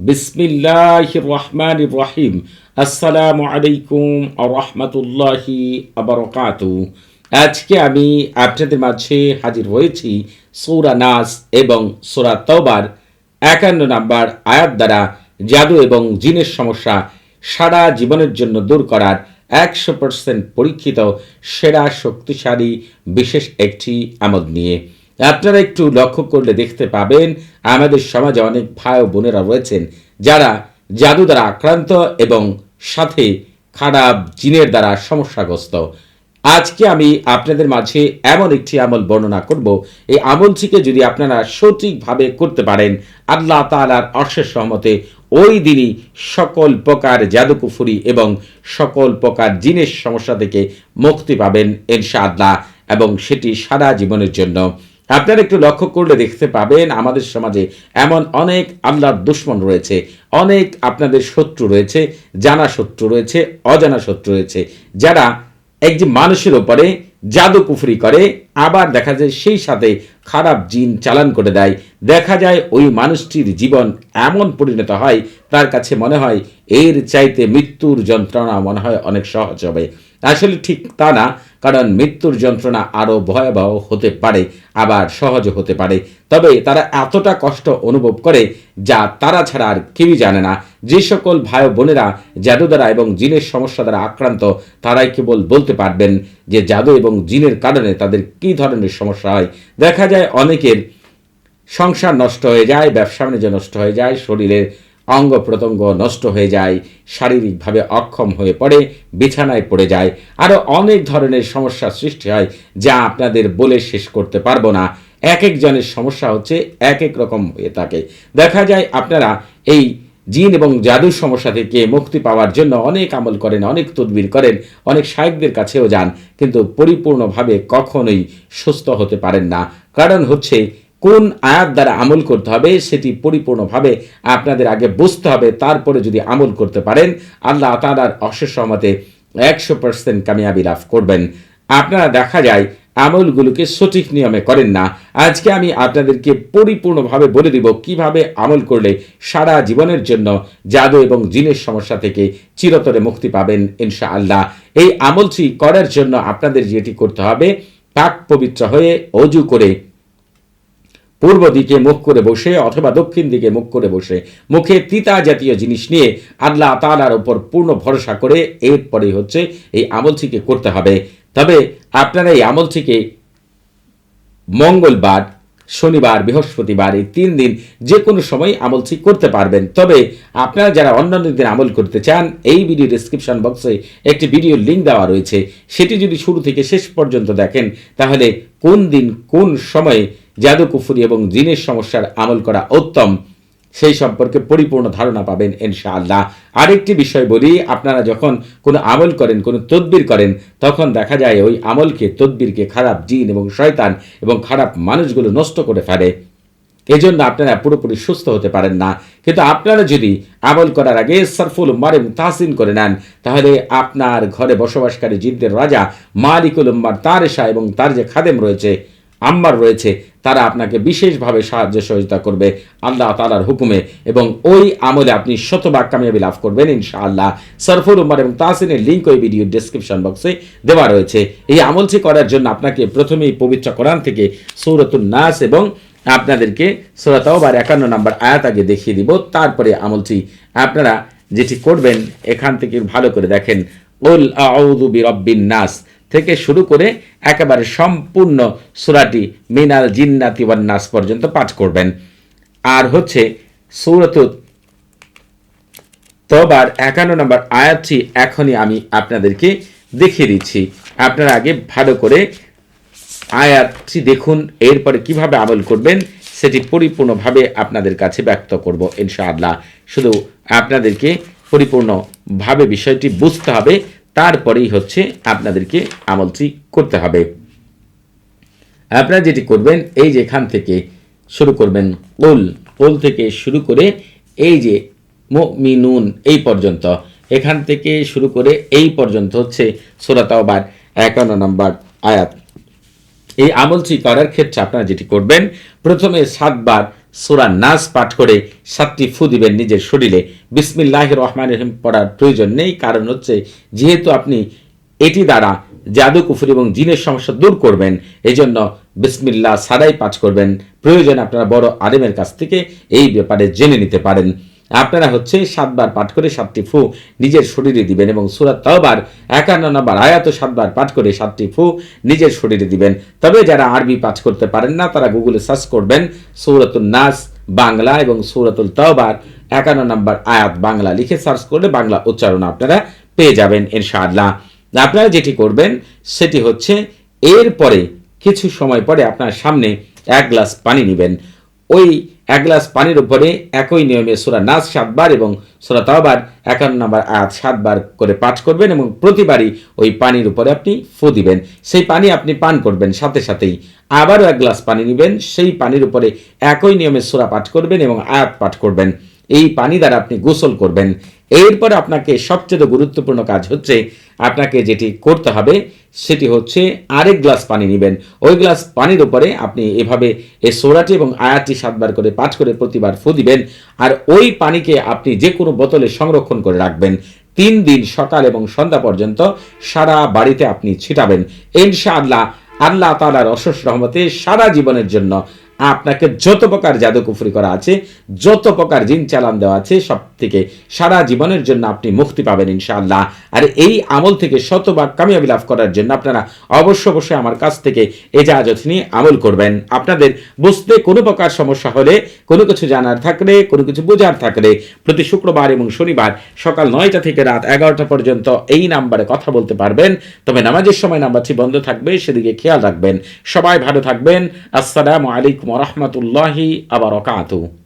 বিসমিল্লাহির রহমানির রহিম। আসসালামু আলাইকুম ওয়া রাহমাতুল্লাহি ওয়া বারাকাতুহু। আজকে আমি আপনাদের মাঝে হাজির হয়েছি সূরা নাস এবং সূরা তাওবার ৫১ নম্বর আয়াত দ্বারা জাদু এবং জিনের সমস্যা সারা জীবনের জন্য দূর করার ১০০% পরীক্ষিত সেরা শক্তিশালী বিশেষ একটি আমল নিয়ে। আপনারা একটু লক্ষ্য করলে দেখতে পাবেন আমাদের সমাজে অনেক ভাই ও বোনেরা রয়েছেন যারা জাদু দ্বারা আক্রান্ত এবং সাথে খারাপ জিনের দ্বারা সমস্যাগ্রস্ত। আজকে আমি আপনাদের মাঝে এমন একটি আমল বর্ণনা করব, এই আমলটিকে যদি আপনারা সঠিকভাবে করতে পারেন আল্লাহ তাআলার অশেষ রহমতে ওই দিনই সকল প্রকার জাদুকুফুরি এবং সকল প্রকার জিনের সমস্যা থেকে মুক্তি পাবেন ইনশাআল্লাহ, এবং সেটি সারা জীবনের জন্য। আপনারা একটু লক্ষ্য করলে দেখতে পাবেন আমাদের সমাজে এমন অনেক আল্লাহর দুশমন রয়েছে, অনেক আপনাদের শত্রু রয়েছে, জানা শত্রু রয়েছে, অজানা শত্রু রয়েছে, যারা একজন মানুষের উপরে জাদু কুফরি করে, আবার দেখা যায় সেই সাথে খারাপ জিন চালান করে দেয়। দেখা যায় ওই মানুষটির জীবন এমন পরিণত হয় তার কাছে মনে হয় এর চাইতে মৃত্যুর যন্ত্রণা মনে হয় অনেক সহজ হবে। আসলে ঠিক তা না, কারণ মৃত্যুর যন্ত্রণা আরও ভয়াবহ হতে পারে, আবার সহজ হতে পারে। তবে তারা এতটা কষ্ট অনুভব করে যা তারা ছাড়া আর কেউই জানে না। যে সকল ভাই বোনেরা জাদু দ্বারা এবং জিনের সমস্যা দ্বারা আক্রান্ত তারাই কেবল বলতে পারবেন যে জাদু এবং জিনের কারণে তাদের কী ধরনের সমস্যা হয়। দেখা যায় অনেকের সংসার নষ্ট হয়ে যায়, ব্যবসা বাণিজ্য নষ্ট হয়ে যায়, শরীরের অঙ্গ প্রত্যঙ্গ নষ্ট হয়ে যায়, শারীরিকভাবে অক্ষম হয়ে পড়ে, বিছানায় পড়ে যায়, আরও অনেক ধরনের সমস্যার সৃষ্টি হয় যা আপনাদের বলে শেষ করতে পারবো না। এক একজনের সমস্যা হচ্ছে এক এক রকম হয়ে থাকে। দেখা যায় আপনারা এই জিন এবং জাদুর সমস্যা থেকে মুক্তি পাওয়ার জন্য অনেক আমল করেন, অনেক তদবির করেন, অনেক শায়েখদের কাছেও যান, কিন্তু পরিপূর্ণভাবে কখনোই সুস্থ হতে পারেন না। কারণ হচ্ছে কোন আয়াত দ্বারা আমল করতে হবে সেটি পরিপূর্ণভাবে আপনাদের আগে বুঝতে হবে, তারপরে যদি আমল করতে পারেন আল্লাহ তাআলার অশেষ রহমতে ১০০% কামিয়াবি লাভ করবেন। আপনারা দেখা যায় আমলগুলোকে সঠিক নিয়মে করেন না। আজকে আমি আপনাদেরকে পরিপূর্ণভাবে বলে দিব কিভাবে আমল করলে সারা জীবনের জন্য জাদু এবং জিনের সমস্যা থেকে চিরতরে মুক্তি পাবেন ইনশাআল্লাহ। এই আমলটি করার জন্য আপনাদের যেটি করতে হবে, পাক পবিত্র হয়ে অজু করে পূর্ব দিকে মুখ করে বসে অথবা দক্ষিণ দিকে মুখ করে বসে মুখে তিতা জাতীয় জিনিস নিয়ে আল্লাহ তাআলার উপর পূর্ণ ভরসা করে এরপরে হচ্ছে এই আমলটিকে করতে হবে। তবে আপনারা এই আমলটিকে মঙ্গলবার, শনিবার, বৃহস্পতিবার এই 3 দিন যে কোনো সময় আমলটি করতে পারবেন। তবে আপনারা যারা অন্যান্য দিন আমল করতে চান, এই ভিডিও ডেসক্রিপশন বক্সে একটি ভিডিও লিঙ্ক দেওয়া রয়েছে, সেটি যদি শুরু থেকে শেষ পর্যন্ত দেখেন তাহলে কোন দিন কোন সময়ে জাদু কুফরি এবং জিনের সমস্যার আমল করা উত্তম সেই সম্পর্কে পরিপূর্ণ ধারণা পাবেন ইনশাআল্লাহ। আরেকটি বিষয় বলি, আপনারা যখন কোনো আমল করেন, কোনো তদবির করেন, তখন দেখা যায় ওই আমলকে, তদবিরকে খারাপ জিন এবং শয়তান এবং খারাপ মানুষগুলো নষ্ট করে ফেলে। এজন্য আপনারা পুরোপুরি সুস্থ হতে পারেন না। কিন্তু আপনারা যদি আমল করার আগে সরফুল উম্মাহ এবং তাহসিন করে নেন, তাহলে আপনার ঘরে বসবাসকারী জিনদের রাজা মালিকুল উম্মার তারেশা এবং তার যে খাদেম রয়েছে, আম্মার রয়েছে, তারা আপনাকে বিশেষভাবে সাহায্য সহযোগিতা করবে আল্লাহ তাআলার হুকুমে, এবং ওই আমলে আপনি শতভাগ কামিয়াবি লাভ করবেন ইনশাআল্লাহ। সরফুল উম্মাহ এবং তাহসিনের লিঙ্ক ওই ভিডিও ডেসক্রিপশন বক্সে দেওয়া রয়েছে। এই আমলটি করার জন্য আপনাকে প্রথমেই পবিত্র কোরআন থেকে সূরাতুন নাস এবং আপনাদেরকে সূরা তাওবার ৫১ নম্বর আয়াত আগে দেখিয়ে দিব, তারপরে আমলটি আপনারা যেটি করবেন এখান থেকে ভালো করে দেখেন। কুল আউযু বিরাব্বিন নাস থেকে শুরু করে একেবারে সম্পূর্ণ সূরাটি মিনাল জিন্নাতি ওয়ান নাস পর্যন্ত পাঠ করবেন। আর হচ্ছে সূরাতুত তাওবার ৫১ নম্বর আয়াতটি এখনই আমি আপনাদেরকে দেখিয়ে দিচ্ছি। আপনারা আগে ভালো করে আয়াতটি দেখুন, এরপরে কিভাবে আমল করবেন সেটি পরিপূর্ণভাবে আপনাদের কাছে ব্যক্ত করব ইনশাআল্লাহ। শুধু আপনাদেরকে পরিপূর্ণভাবে বিষয়টি বুঝতে হবে, তারপরেই হচ্ছে আপনাদেরকে আমলটি করতে হবে। আপনারা যেটি করবেন, এই যে এখান থেকে শুরু করবেন, কুল থেকে শুরু করে এই যে মুমিনুন এই পর্যন্ত, এখান থেকে শুরু করে এই পর্যন্ত হচ্ছে সূরা তাওবার ৫১ নম্বর আয়াত। এই আমলটি করার ক্ষেত্রে আপনারা যেটি করবেন, প্রথমে 7 বার সূরা নাস পাঠ করে 7টি ফু দিবেন নিজের শরীরে। বিসমিল্লাহির রহমানির রহিম পড়ার প্রয়োজন নেই, কারণ হচ্ছে যেহেতু আপনি এটি দ্বারা জাদু কুফরি এবং জিনের সমস্যা দূর করবেন, এই জন্য বিসমিল্লাহ ছাড়াই পাঠ করবেন। প্রয়োজন আপনারা বড় আলেমের কাছ থেকে এই ব্যাপারে জেনে নিতে পারেন। আপনারা হচ্ছে 7 বার পাঠ করে 7টি ফু নিজের শরীরে দিবেন এবং সূরা তাওবার 51 নম্বর আয়াত 7 বার পাঠ করে 7টি ফু নিজের শরীরে দিবেন। তবে যারা আরবি পাঠ করতে পারেন না, তারা গুগলে সার্চ করবেন সূরাতুন নাস বাংলা এবং সূরাতুল তাওবার 51 নম্বর আয়াত বাংলা লিখে সার্চ করলে বাংলা উচ্চারণ আপনারা পেয়ে যাবেন ইনশাআল্লাহ। আপনারা যেটি করবেন সেটি হচ্ছে এরপরে কিছু সময় পরে আপনার সামনে 1 গ্লাস পানি নেবেন। ওই 1 গ্লাস পানির উপরে একই নিয়মে সূরা নাস 7 বার এবং সূরা তাওবার 51 নম্বর আয়াত 7 বার করে পাঠ করবেন এবং প্রতিবারই ওই পানির উপরে আপনি ফু দিবেন। সেই পানি আপনি পান করবেন, সাথে সাথেই আবারও 1 গ্লাস পানি নেবেন, সেই পানির উপরে একই নিয়মে সূরা পাঠ করবেন এবং আয়াত পাঠ করবেন। এই পানি দ্বারা আপনি গোসল করবেন। এরপরে আপনাকে সবচেয়ে গুরুত্বপূর্ণ কাজ হচ্ছে, আপনাকে যেটি করতে হবে সেটি হচ্ছে আরেক গ্লাস পানি নেবেন। ওই গ্লাস পানির উপরে আপনি এভাবে এই সূরাটি এবং আয়াতটি 7 বার করে পাঠ করে প্রতিবার ফু দিবেন। আর ওই পানিকে আপনি যে কোনো বোতলে সংরক্ষণ করে রাখবেন। 3 দিন সকাল এবং সন্ধ্যা পর্যন্ত সারা বাড়িতে আপনি ছিটাবেন। ইনশাআল্লাহ আল্লাহ তাআলার অশেষ রহমতে সারা জীবনের জন্য আপনাকে যত প্রকার জাদু কুফরি করা আছে, যত প্রকার জিন চালান দেওয়া আছে, সব থেকে সারা জীবনের জন্য আপনি মুক্তি পাবেন ইনশাআল্লাহ। আর এই আমল থেকে শতভাগ কামিয়াবি লাভ করার জন্য আপনারা অবশ্যই আমার কাছ থেকে ইজাজত নিয়ে আমল করবেন। আপনাদের বুঝতে কোনো প্রকার সমস্যা হলে, কোনো কিছু জানার থাকলে, কোনো কিছু বোঝার থাকলে প্রতি শুক্রবার এবং শনিবার সকাল 9টা থেকে রাত 11টা পর্যন্ত এই নাম্বারে কথা বলতে পারবেন। তবে নামাজের সময় নাম্বারটি বন্ধ থাকবে, সেদিকে খেয়াল রাখবেন। সবাই ভালো থাকবেন। আসসালামু আলাইকুম ওয়া রাহমাতুল্লাহি ওয়া বারাকাতুহু।